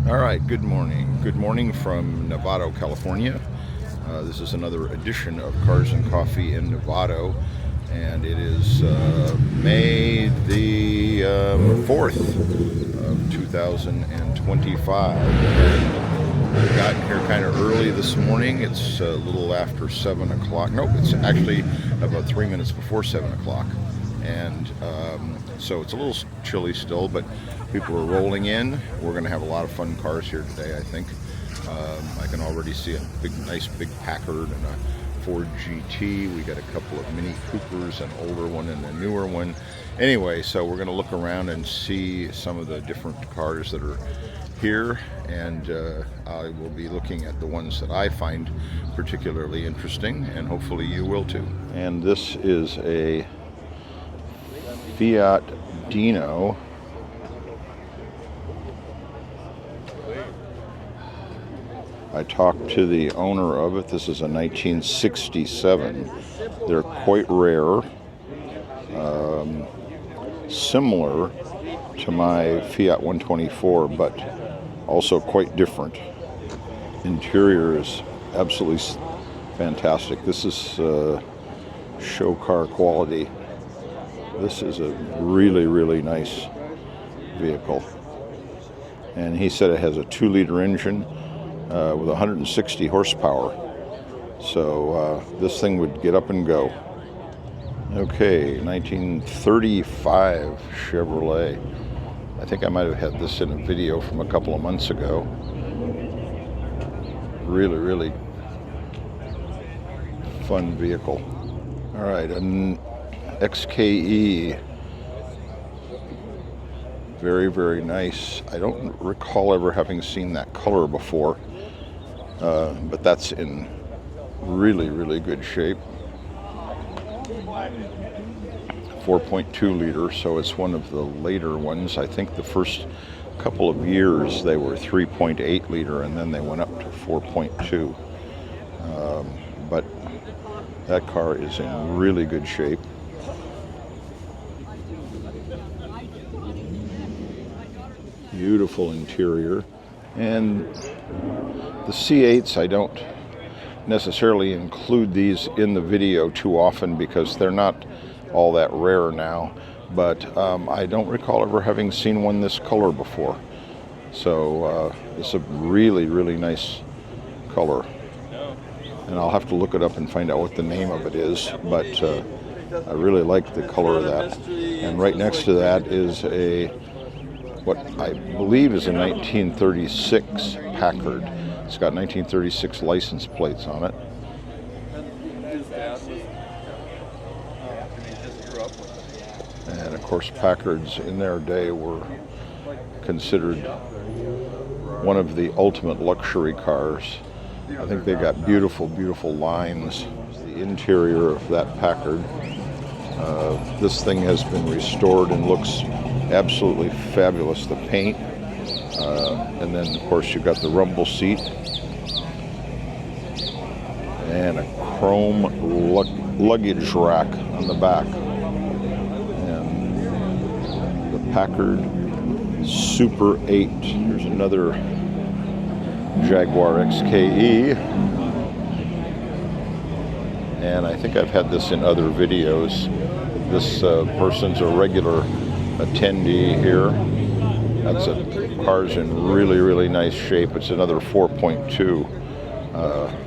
All right, good morning. Good morning from Novato, California. This is another edition of Cars and Coffee in Novato, and it is May the 4th of 2025. And I've gotten here kind of early this morning. It's a little after 7 o'clock. Nope, it's actually about 3 minutes before 7 o'clock. And so it's a little chilly still, but people are rolling in. We're going to have a lot of fun cars here today, I think. I can already see a nice big Packard and a Ford GT. We got a couple of Mini Coopers, an older one and a newer one. Anyway, so we're going to look around and see some of the different cars that are here, and I will be looking at the ones that I find particularly interesting, and hopefully you will too. And this is a Fiat Dino. I talked to the owner of it. This is a 1967. They're quite rare, similar to my Fiat 124, but also quite different. Interior is absolutely fantastic. This is show car quality. This is a really, really nice vehicle. And he said it has a 2-liter engine with 160 horsepower. So this thing would get up and go. Okay, 1935 Chevrolet. I think I might have had this in a video from a couple of months ago. Really, really fun vehicle. All right, an XKE. Very, very nice. I don't recall ever having seen that color before, but that's in really, really good shape. 4.2 liter, so it's one of the later ones. I think the first couple of years they were 3.8 liter, and then they went up to 4.2. But that car is in really good shape. Beautiful interior. And the C8s, I don't necessarily include these in the video too often because they're not all that rare now, but I don't recall ever having seen one this color before. So it's a really, really nice color. And I'll have to look it up and find out what the name of it is, but I really like the color of that. And right next to that is what I believe is a 1936 Packard. It's got 1936 license plates on it. And of course, Packards in their day were considered one of the ultimate luxury cars. I think they got beautiful, beautiful lines. The interior of that Packard. This thing has been restored and looks absolutely fabulous. The paint, and then of course you've got the rumble seat and a chrome luggage rack on the back. And the Packard Super 8. Here's another Jaguar XKE. And I think I've had this in other videos. This person's a regular attendee here. That's a car's in really, really nice shape. It's another 4.2.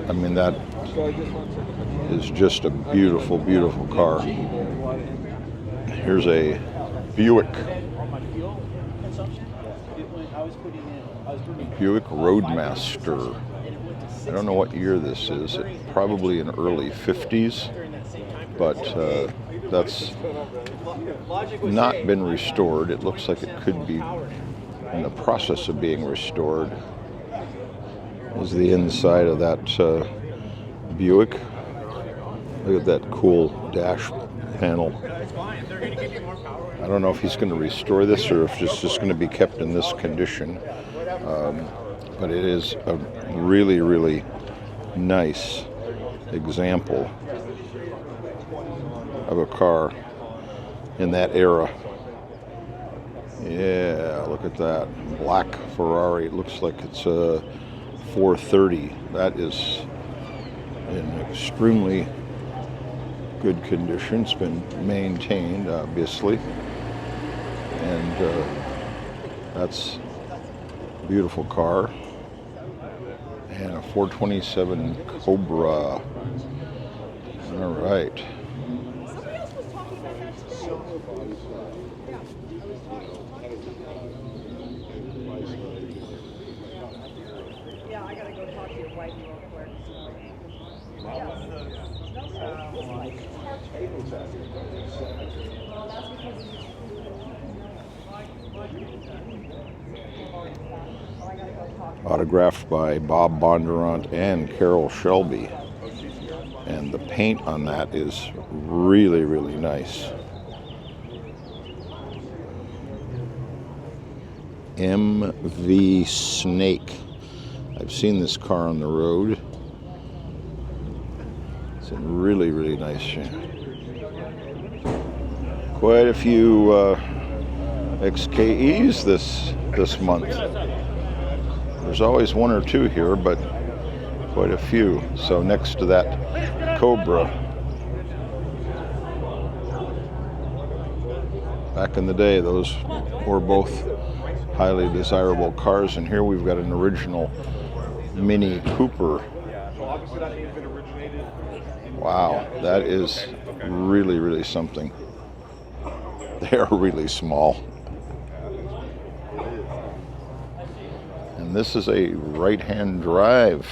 I mean, that is just a beautiful, beautiful car. Here's a Buick Roadmaster. I don't know what year this is. Probably in early 50s, but that's not been restored. It looks like it could be in the process of being restored. This is the inside of that Buick. Look at that cool dash panel. I don't know if he's going to restore this or if it's just going to be kept in this condition. But it is a really, really nice example of a car in that era. Yeah, look at that. Black Ferrari. It looks like it's a 430. That is in extremely good condition. It's been maintained, obviously. And that's a beautiful car. And a 427 Cobra. All right. Yeah, I gotta go talk to your wife real quick. Autographed by Bob Bondurant and Carroll Shelby. And the paint on that is really, really nice. MV Snake. I've seen this car on the road. It's in really, really nice shape. Quite a few XKEs this month. There's always one or two here, but quite a few. So next to that Cobra. Back in the day, those were both highly desirable cars, and here we've got an original Mini Cooper. Wow, that is really, really something. They are really small. And this is a right-hand drive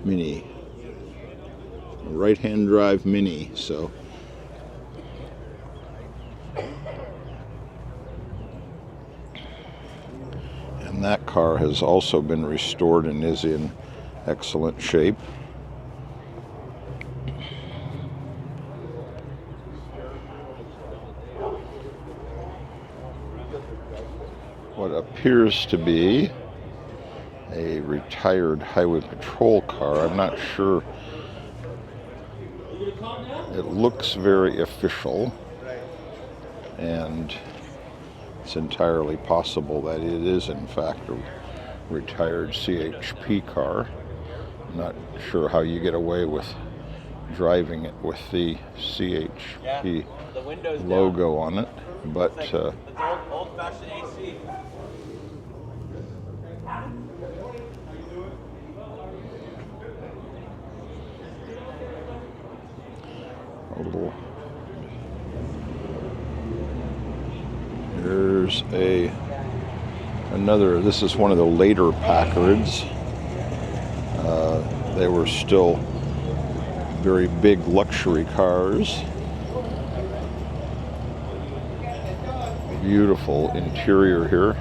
Mini. Right-hand drive Mini, so. And that car has also been restored and is in excellent shape. What appears to be a retired highway patrol car. I'm not sure. It looks very official, and it's entirely possible that it is in fact a retired CHP car. I'm not sure how you get away with driving it with the CHP logo on it, but it's old-fashioned AC. a little. Here's another. This is one of the later Packards. They were still very big luxury cars. Beautiful interior here.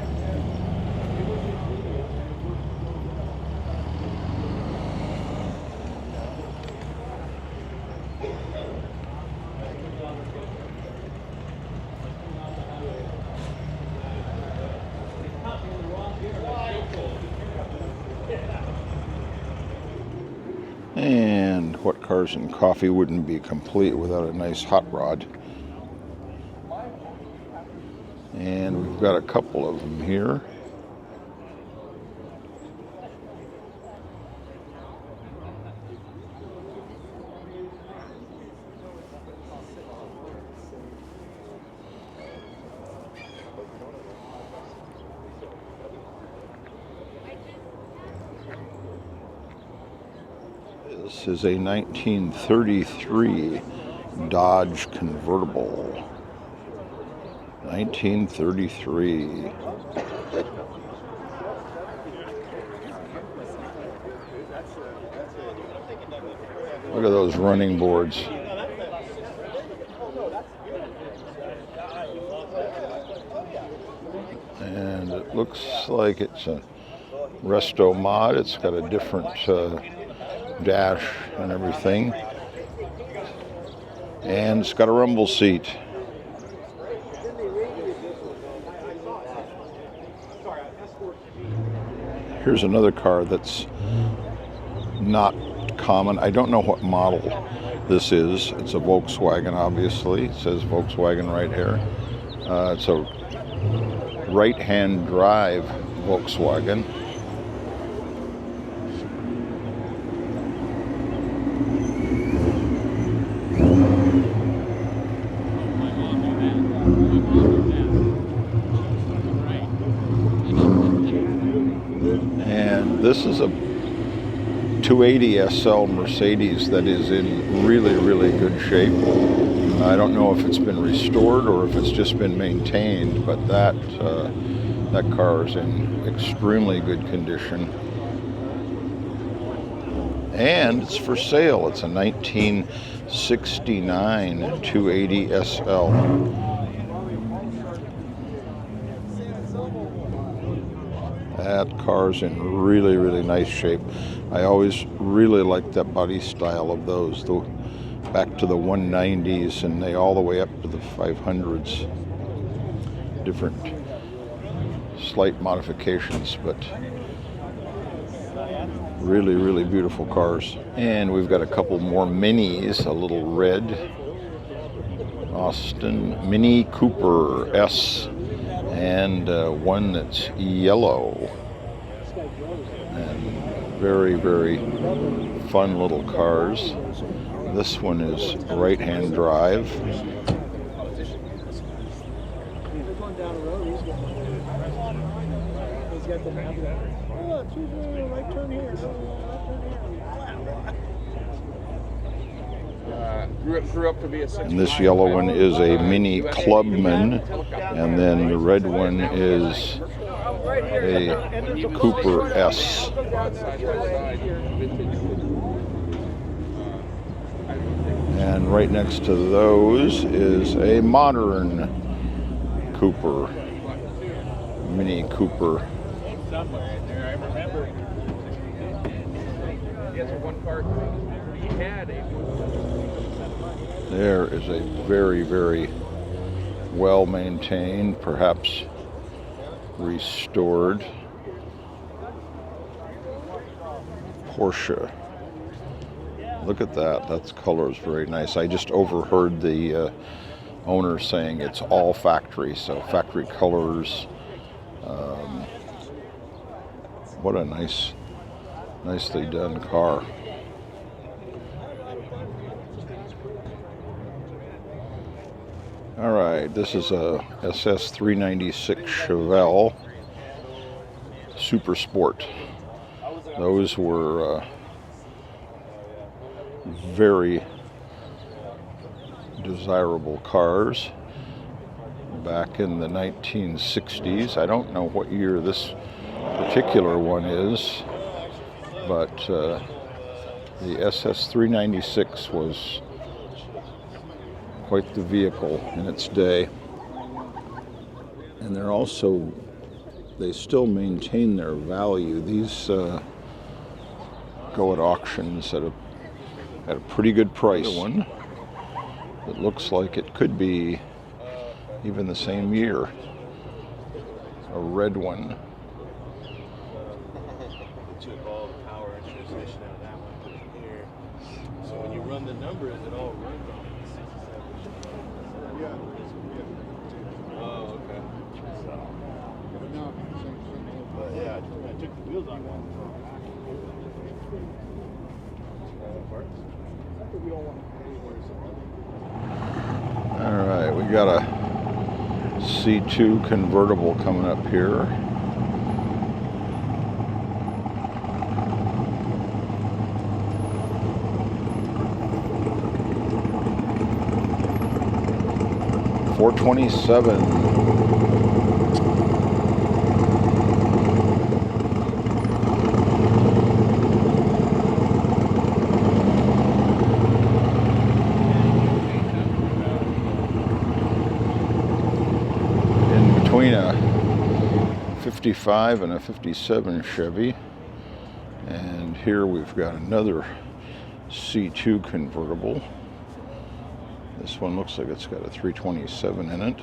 And what cars and coffee wouldn't be complete without a nice hot rod? And we've got a couple of them here. This is a 1933 Dodge convertible. 1933. Look at those running boards. And it looks like it's a resto mod. It's got a different dash and everything. And it's got a rumble seat. Here's another car that's not common. I don't know what model this is. It's a Volkswagen, obviously. It says Volkswagen right here. It's a right-hand drive Volkswagen. And this is a 280 SL Mercedes that is in really, really good shape. I don't know if it's been restored or if it's just been maintained, but that car is in extremely good condition. And it's for sale. It's a 1969 280 SL. That car's in really, really nice shape. I always really liked that body style of those, back to the 190s and they all the way up to the 500s. Different slight modifications, but really, really beautiful cars. And we've got a couple more minis, a little red Austin Mini Cooper S, and one that's yellow. And very, very fun little cars. This one is right-hand drive. Grew up to be a And this yellow one is a Mini Clubman, and then the red one is a Cooper S. And right next to those is a modern Cooper, Mini Cooper. somewhere in there. I remember. Yes, one part. He had a. There is a very, very well maintained, perhaps restored Porsche. Look at that. That color is very nice. I just overheard the owner saying it's all factory, so factory colors. What a nicely done car. All right, this is a SS 396 Chevelle Super Sport. Those were very desirable cars back in the 1960s. I don't know what year this particular one is, but the SS 396 was quite the vehicle in its day. And they still maintain their value. These go at auctions at a pretty good price. One that looks like it could be even the same year. A red one. Took all the power and transmission out of that one, put it here. So when you run the numbers, it all runs on 67. Oh, okay. But yeah, I took the wheels on one. All right, we got a C2 convertible coming up here. $427. Between a 55 and a 57 Chevy. And here we've got another C2 convertible. This one looks like it's got a 327 in it.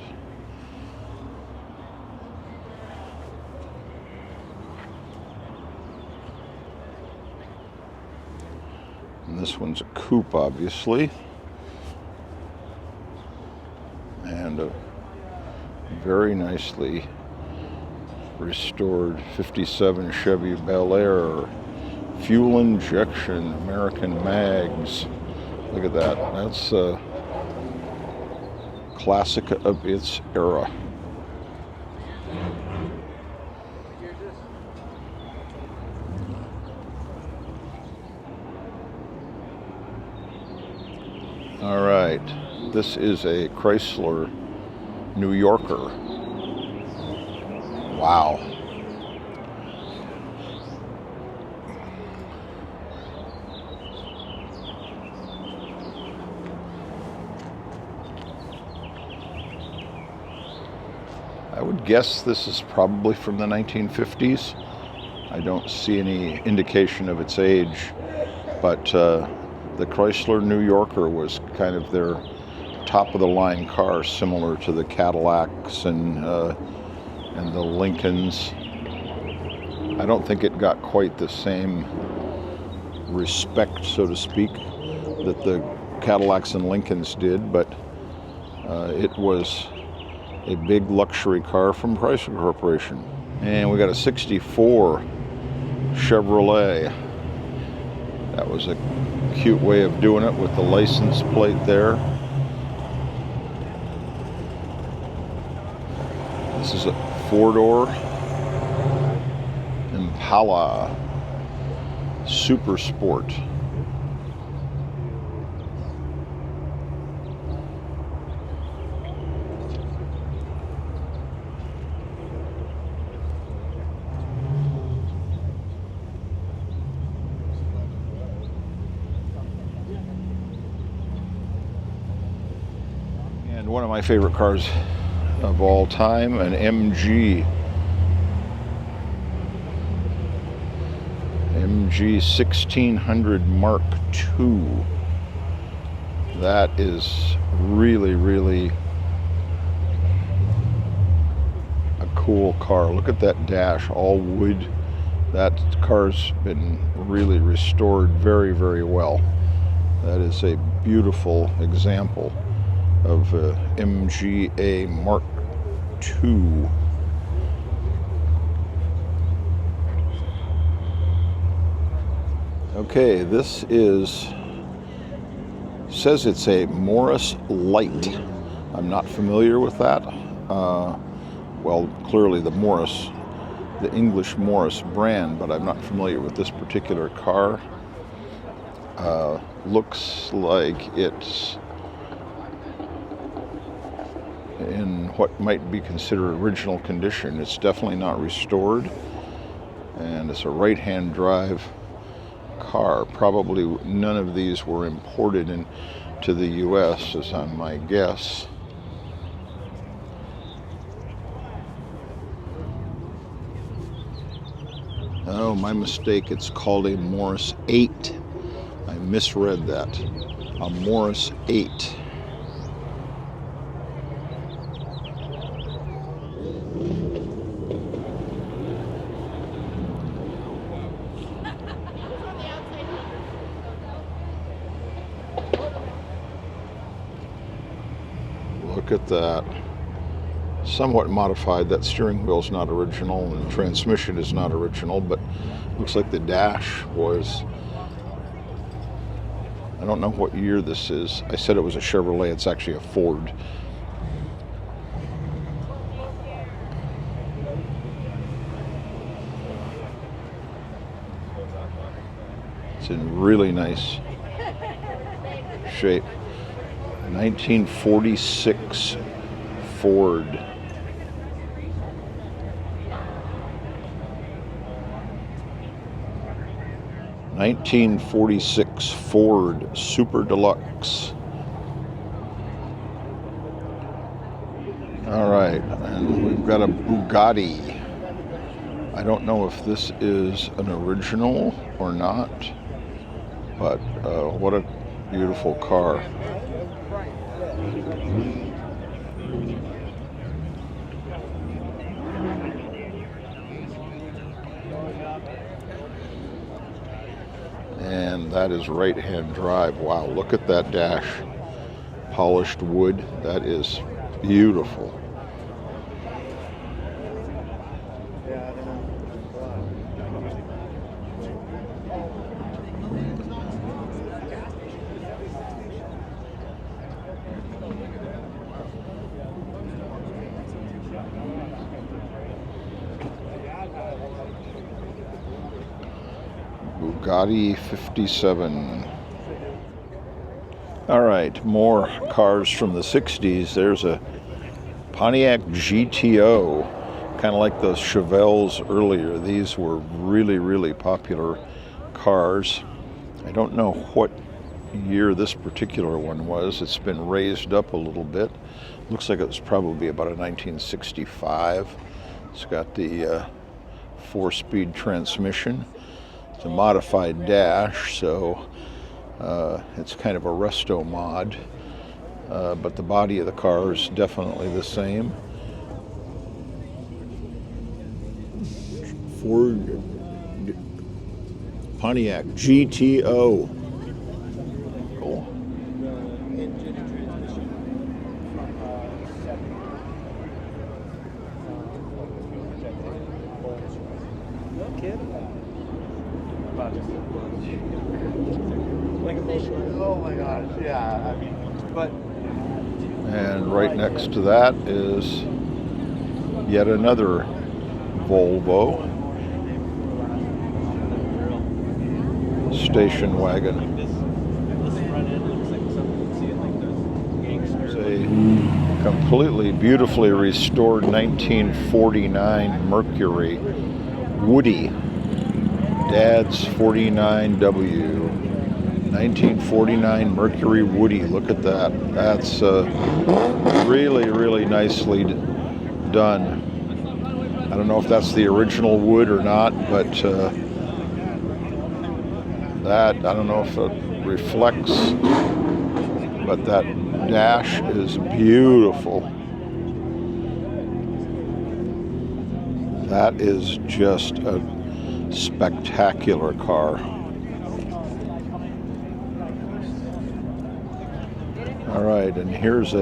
And this one's a coupe, obviously. And a Very nicely restored 57 Chevy Bel Air. Fuel injection, American mags. Look at that. That's a classic of its era. All right, this is a Chrysler New Yorker. Wow. I would guess this is probably from the 1950s. I don't see any indication of its age, but the Chrysler New Yorker was kind of their top-of-the-line car, similar to the Cadillacs and the Lincolns. I don't think it got quite the same respect, so to speak, that the Cadillacs and Lincolns did, but it was a big luxury car from Chrysler Corporation. And we got a 64 Chevrolet. That was a cute way of doing it with the license plate there. This is a four-door Impala Super Sport. And one of my favorite cars of all time, an MG 1600 Mark II. That is really, really a cool car. Look at that dash, all wood. That car's been really restored very, very well. That is a beautiful example of MGA Mark II. Okay, this says it's a Morris Light. I'm not familiar with that. Well, clearly the Morris, the English Morris brand, but I'm not familiar with this particular car. Looks like it's in what might be considered original condition. It's definitely not restored, and it's a right-hand drive car. Probably none of these were imported into the US, as on my guess. Oh, my mistake. It's called a Morris 8. I misread that. A Morris 8. Look at that. Somewhat modified. That steering wheel's not original and transmission is not original, but looks like the dash was. I don't know what year this is. I said it was a Chevrolet. It's actually a Ford. It's in really nice shape. 1946 Ford. $1946 Ford Super Deluxe. All right, and we've got a Bugatti. I don't know if this is an original or not, but what a beautiful car. And that is right-hand drive. Wow, look at that dash. Polished wood. That is beautiful. Yeah, I don't know. Bugatti 57. All right, more cars from the 60s. There's a Pontiac GTO, kind of like those Chevelles earlier. These were really, really popular cars. I don't know what year this particular one was. It's been raised up a little bit. Looks like it was probably about a 1965. It's got the 4-speed transmission. It's a modified dash, so it's kind of a resto mod, but the body of the car is definitely the same. Ford Pontiac GTO. Cool. Engine and transmission from no kidding. Oh my gosh, yeah, I mean, but. And right next to that is yet another Volvo station wagon. It's a completely beautifully restored 1949 Mercury Woody. Dad's 49W. 1949 Mercury Woody. Look at that. That's really, really nicely done. I don't know if that's the original wood or not, but that, I don't know if it reflects, but that dash is beautiful. That is just a spectacular car. All right, and here's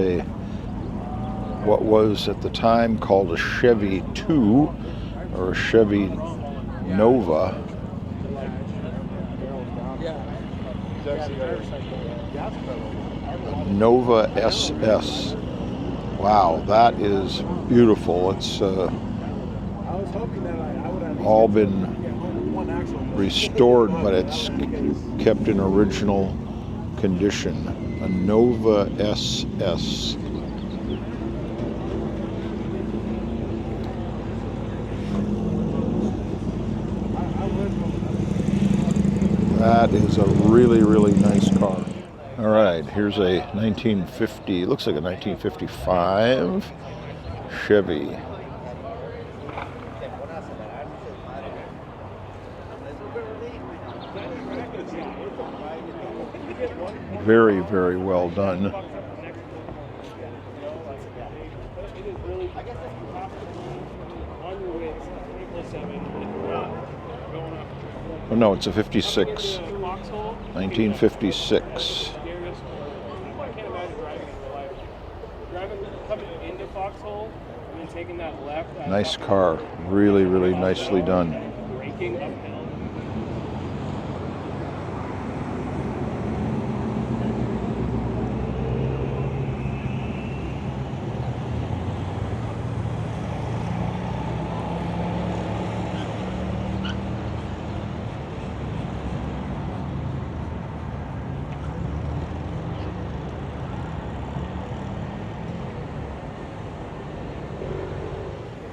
what was at the time called a Chevy 2 or a Chevy Nova. Nova SS. Wow, that is beautiful. It's all been restored, but it's kept in original condition. A Nova SS. That is a really, really nice car. All right, here's a 1950, looks like a 1955 Chevy. Very, very well done. Oh no, it's a 56. 1956. Nice car. Really, really nicely done.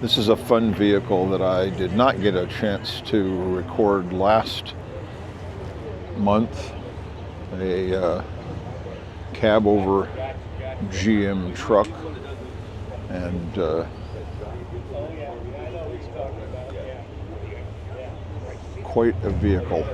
This is a fun vehicle that I did not get a chance to record last month. A cab over GM truck, and quite a vehicle.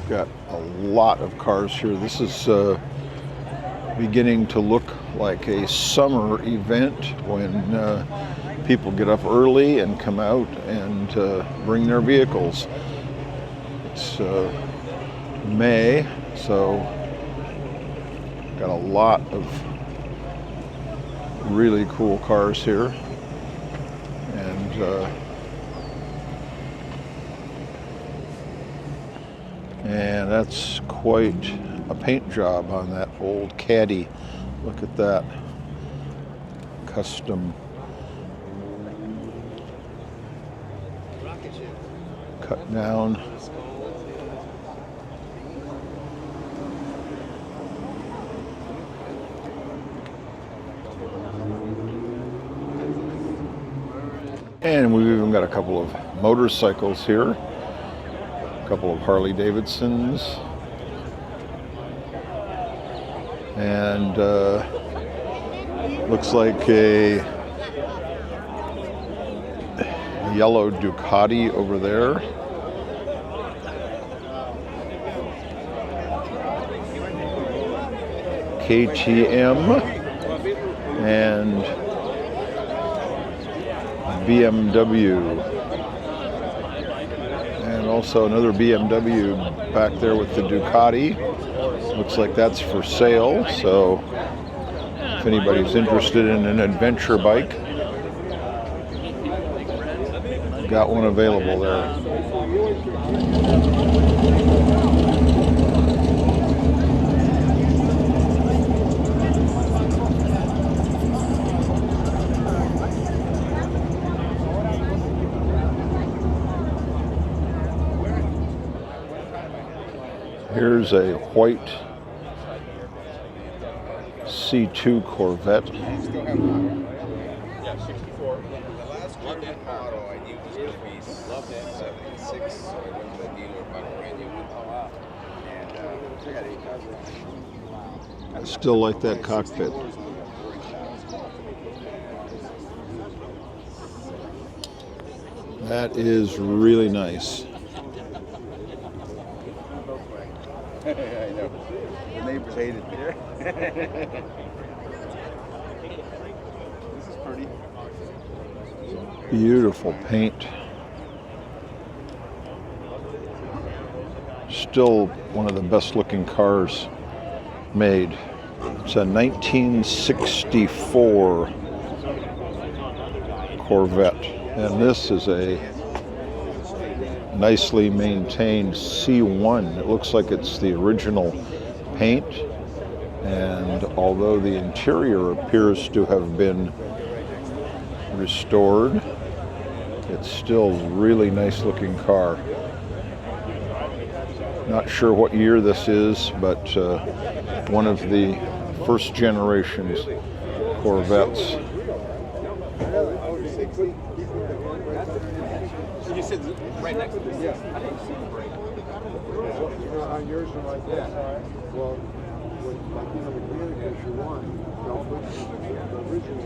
Got a lot of cars here. This is beginning to look like a summer event when people get up early and come out and bring their vehicles. It's May, so got a lot of really cool cars here, and that's quite a paint job on that old Caddy. Look at that custom cut down. And we've even got a couple of motorcycles here, a couple of Harley Davidsons, and looks like a yellow Ducati over there. KTM and BMW, and also another BMW back there with the Ducati. Looks like that's for sale, so if anybody's interested in an adventure bike, got one available there. Here's a white C2 Corvette. Yeah, 64. The last Corvette model I knew was going to be 76, so I went to the dealer, bought a brand new one. Oh, wow. And I got 8 cars. I still like that cockpit. That is really nice. I know. The neighbors hate it there. This is pretty. Beautiful paint. Still one of the best looking cars made. It's a 1964 Corvette, and this is a nicely maintained C1. It looks like it's the original paint, and although the interior appears to have been restored, it's still a really nice looking car. Not sure what year this is, but one of the first generation Corvettes. You said right next to this? Yeah. I think it's great. You know how yours are like that? Well, like the mechanic that you want, don't put the original